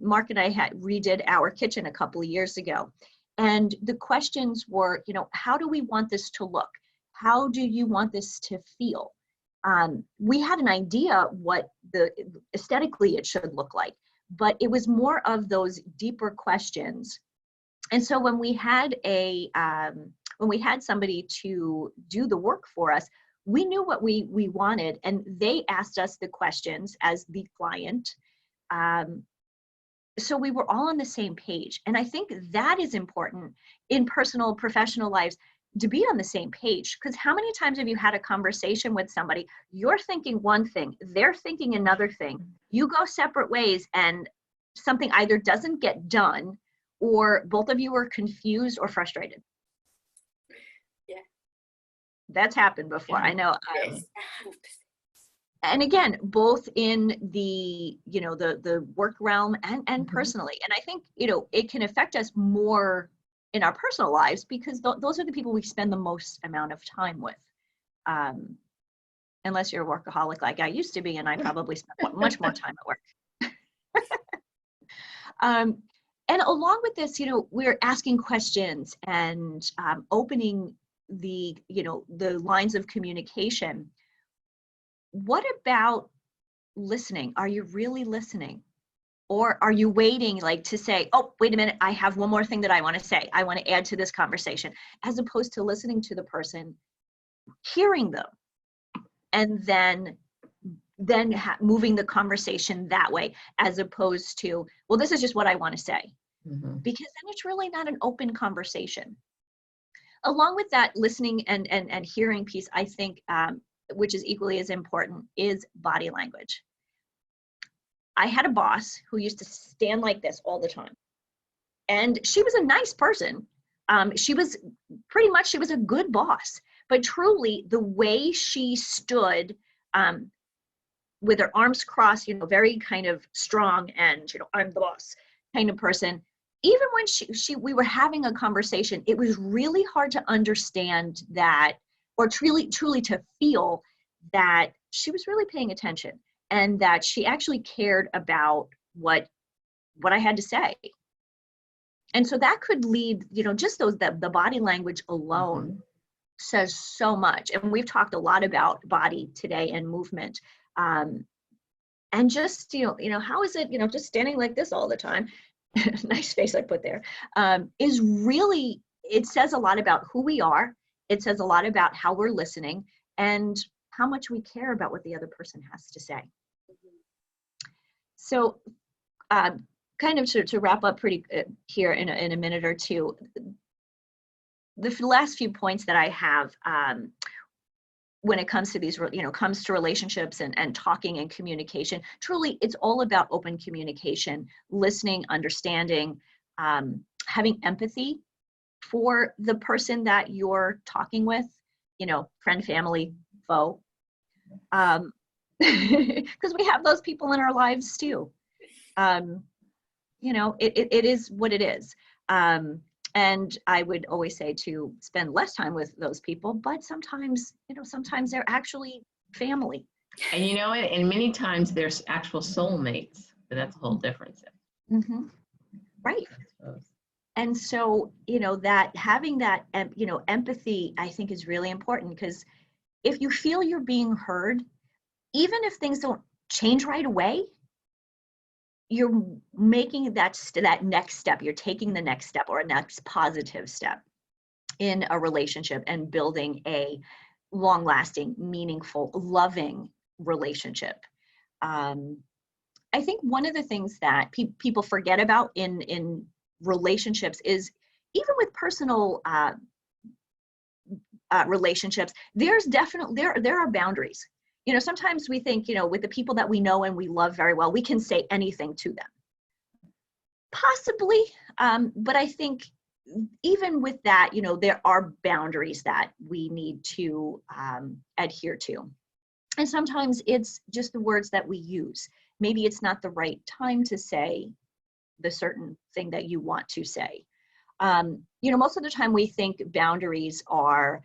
Mark and I redid our kitchen a couple of years ago. And the questions were, how do we want this to look? How do you want this to feel? We had an idea what aesthetically it should look like, but it was more of those deeper questions. And so when we had somebody to do the work for us, we knew what we wanted, and they asked us the questions as the client. So we were all on the same page. And I think that is important in personal, professional lives, to be on the same page. Because how many times have you had a conversation with somebody, you're thinking one thing, they're thinking another thing, you go separate ways, and something either doesn't get done, or both of you are confused or frustrated. Yeah. That's happened before. I know. Yes. And again, both in the, the work realm and personally. And I think, it can affect us more in our personal lives, because those are the people we spend the most amount of time with. unless you're a workaholic like I used to be, and I probably spent much more time at work. And along with this, we're asking questions and opening the lines of communication. What about listening? Are you really listening? Or are you waiting to say, oh, wait a minute, I have one more thing that I want to say. I want to add to this conversation, as opposed to listening to the person, hearing them, and then moving the conversation that way, as opposed to, well, this is just what I want to say. Mm-hmm. Because then it's really not an open conversation. Along with that listening and hearing piece, I think, which is equally as important, is body language. I had a boss who used to stand like this all the time. And she was a nice person. She was a good boss. But truly, the way she stood with her arms crossed, very kind of strong and, I'm the boss kind of person. Even when we were having a conversation, it was really hard to understand that, or truly to feel that she was really paying attention and that she actually cared about what I had to say. And so that could lead, just the body language alone says so much. And we've talked a lot about body today and movement. And just, how is it, just standing like this all the time, nice face I put there, is really, it says a lot about who we are. It says a lot about how we're listening and how much we care about what the other person has to say. So kind of to wrap up pretty here in a minute or two, the last few points that I have when it comes to these, comes to relationships and talking and communication, truly it's all about open communication, listening, understanding, having empathy for the person that you're talking with, friend, family, foe, because we have those people in our lives too. It is what it is. And I would always say to spend less time with those people, but sometimes they're actually family. And and many times there's actual soulmates, but that's a whole difference. Mm-hmm. Right. And so, that having that, empathy, I think is really important, because if you feel you're being heard, even if things don't change right away, you're making that next step. You're taking the next step, or a next positive step in a relationship, and building a long-lasting, meaningful, loving relationship. I think one of the things that people forget about in relationships is, even with personal relationships, there are boundaries. Sometimes we think, with the people that we know and we love very well, we can say anything to them. Possibly, but I think even with that, there are boundaries that we need to adhere to. And sometimes it's just the words that we use. Maybe it's not the right time to say the certain thing that you want to say. Most of the time we think boundaries are,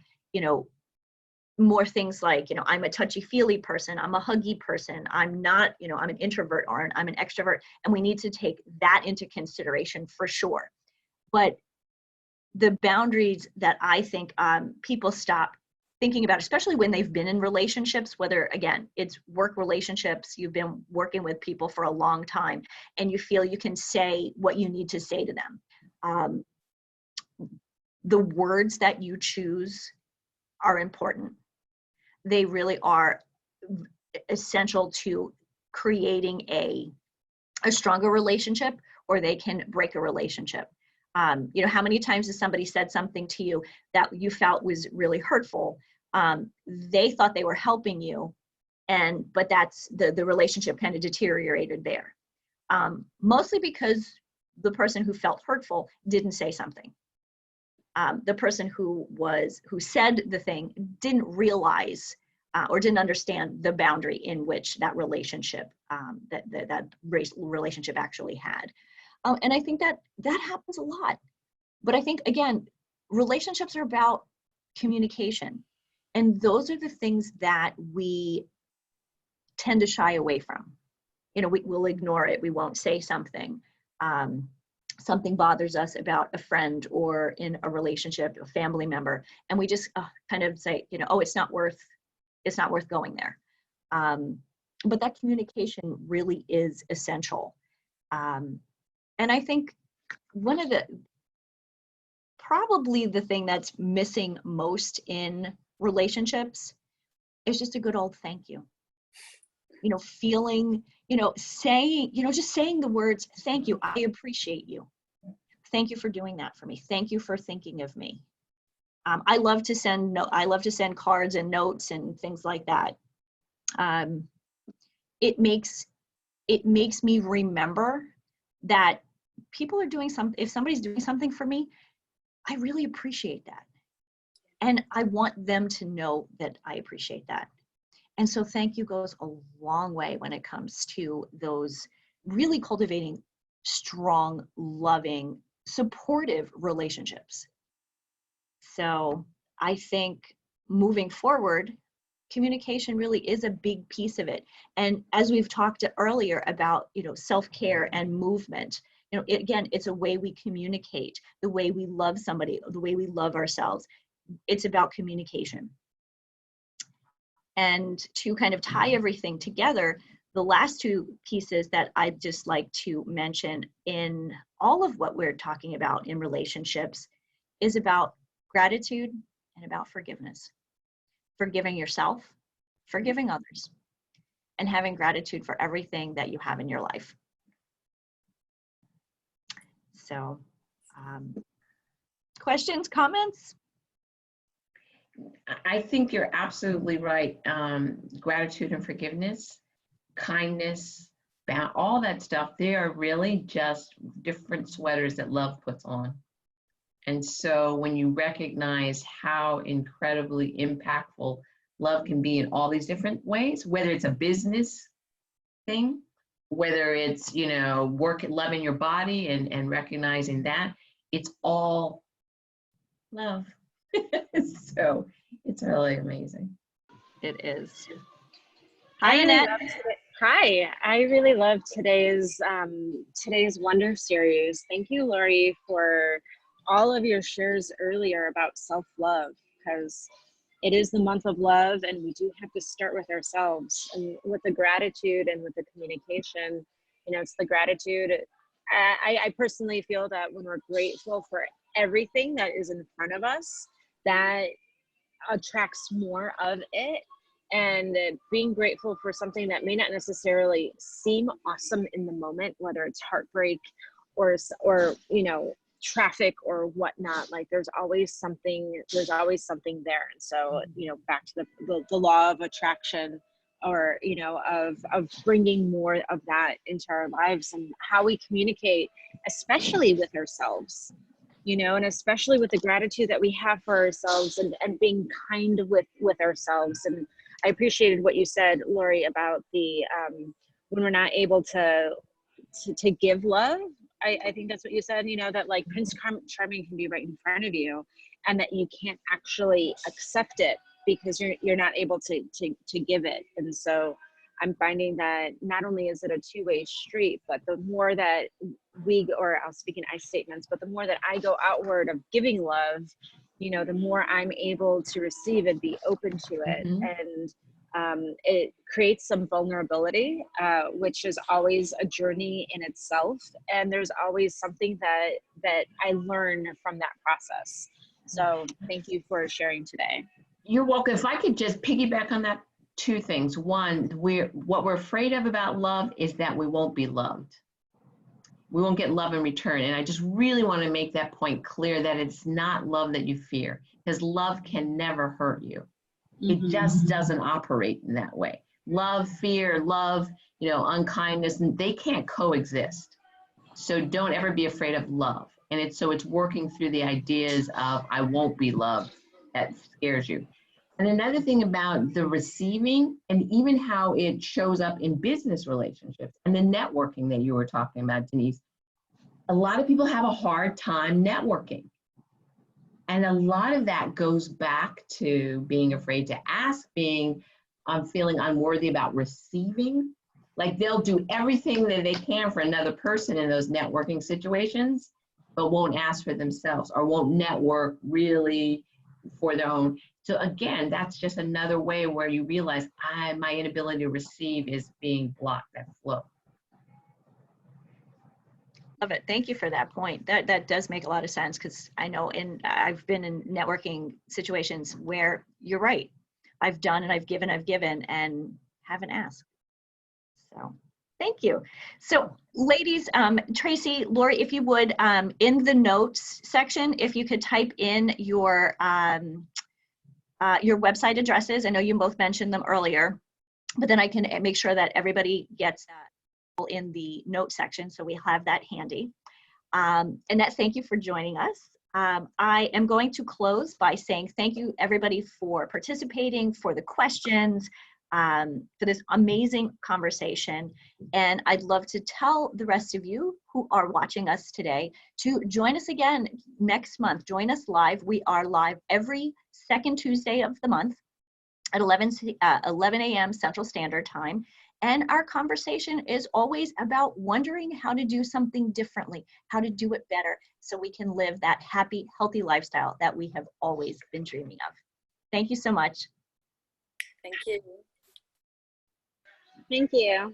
more things like, I'm a touchy-feely person, I'm a huggy person, I'm not, I'm an introvert, or I'm an extrovert, and we need to take that into consideration for sure. But the boundaries that I think people stop thinking about, especially when they've been in relationships, whether, again, it's work relationships, you've been working with people for a long time, and you feel you can say what you need to say to them. The words that you choose are important. They really are essential to creating a stronger relationship, or they can break a relationship. How many times has somebody said something to you that you felt was really hurtful? They thought they were helping you, but that's the relationship kind of deteriorated there. Mostly because the person who felt hurtful didn't say something. The person who said the thing didn't realize or didn't understand the boundary in which that relationship that relationship actually had. And I think that happens a lot. But I think, again, relationships are about communication. And those are the things that we tend to shy away from. We'll ignore it. We won't say something. Something bothers us about a friend or in a relationship, a family member, and we just kind of say, oh, it's not worth going there. But that communication really is essential. And I think probably the thing that's missing most in relationships is just a good old thank you. Feeling, saying, just saying the words, thank you, I appreciate you. Thank you for doing that for me. Thank you for thinking of me. I love to send cards and notes and things like that. It makes me remember that people are doing something. If somebody's doing something for me, I really appreciate that. And I want them to know that I appreciate that. And so thank you goes a long way when it comes to those really cultivating strong, loving, supportive relationships. So I think moving forward, communication really is a big piece of it. And as we've talked earlier about, self-care and movement, again, it's a way we communicate, the way we love somebody, the way we love ourselves. It's about communication. And to kind of tie everything together, the last two pieces that I'd just like to mention in all of what we're talking about in relationships is about gratitude and about forgiveness. Forgiving yourself, forgiving others, and having gratitude for everything that you have in your life. So, questions, comments? I think you're absolutely right. Gratitude and forgiveness, kindness, all that stuff, they are really just different sweaters that love puts on. And so when you recognize how incredibly impactful love can be in all these different ways, whether it's a business thing, whether it's, loving your body and recognizing that, it's all love. So it's really amazing. It is. Hi, Hi, Annette. Hi, I really love today's Wonder series. Thank you, Lori, for all of your shares earlier about self-love, because it is the month of love and we do have to start with ourselves, and with the gratitude and with the communication. It's the gratitude. I personally feel that when we're grateful for everything that is in front of us, that attracts more of it. And being grateful for something that may not necessarily seem awesome in the moment, whether it's heartbreak or traffic or whatnot, like there's always something there. And so, back to the law of attraction, or, of bringing more of that into our lives, and how we communicate, especially with ourselves. And especially with the gratitude that we have for ourselves, and being kind with ourselves. And I appreciated what you said, Lori, about the when we're not able to give love. I think that's what you said, that like Prince Charming can be right in front of you, and that you can't actually accept it because you're not able to give it. And so I'm finding that not only is it a two-way street, but the more that I'll speak in I statements, but the more that I go outward of giving love, the more I'm able to receive and be open to it. Mm-hmm. And it creates some vulnerability, which is always a journey in itself. And there's always something that I learn from that process. So thank you for sharing today. You're welcome. If I could just piggyback on that, two things. One, what we're afraid of about love is that we won't be loved. We won't get love in return. And I just really want to make that point clear, that it's not love that you fear, because love can never hurt you. It just doesn't operate in that way. Love, fear, unkindness, they can't coexist. So don't ever be afraid of love. And it's working through the ideas of I won't be loved that scares you. And another thing about the receiving, and even how it shows up in business relationships and the networking that you were talking about, Denise, a lot of people have a hard time networking. And a lot of that goes back to being afraid to ask, feeling unworthy about receiving. Like they'll do everything that they can for another person in those networking situations, but won't ask for themselves or won't network really for their own. So again, that's just another way where you realize my inability to receive is being blocked, that flow. Love it. Thank you for that point. That does make a lot of sense, because I know I've been in networking situations where you're right. I've done and I've given and haven't asked. So thank you. So ladies, Tracy, Lori, if you would, in the notes section, if you could type in your website addresses. I know you both mentioned them earlier, but then I can make sure that everybody gets that in the note section, so we have that handy. Annette, thank you for joining us. I am going to close by saying thank you everybody for participating, for the questions, for this amazing conversation. And I'd love to tell the rest of you who are watching us today to join us again next month. Join us live. We are live every second Tuesday of the month at 11 a.m. Central Standard Time. And our conversation is always about wondering how to do something differently, how to do it better, so we can live that happy, healthy lifestyle that we have always been dreaming of. Thank you so much. Thank you. Thank you.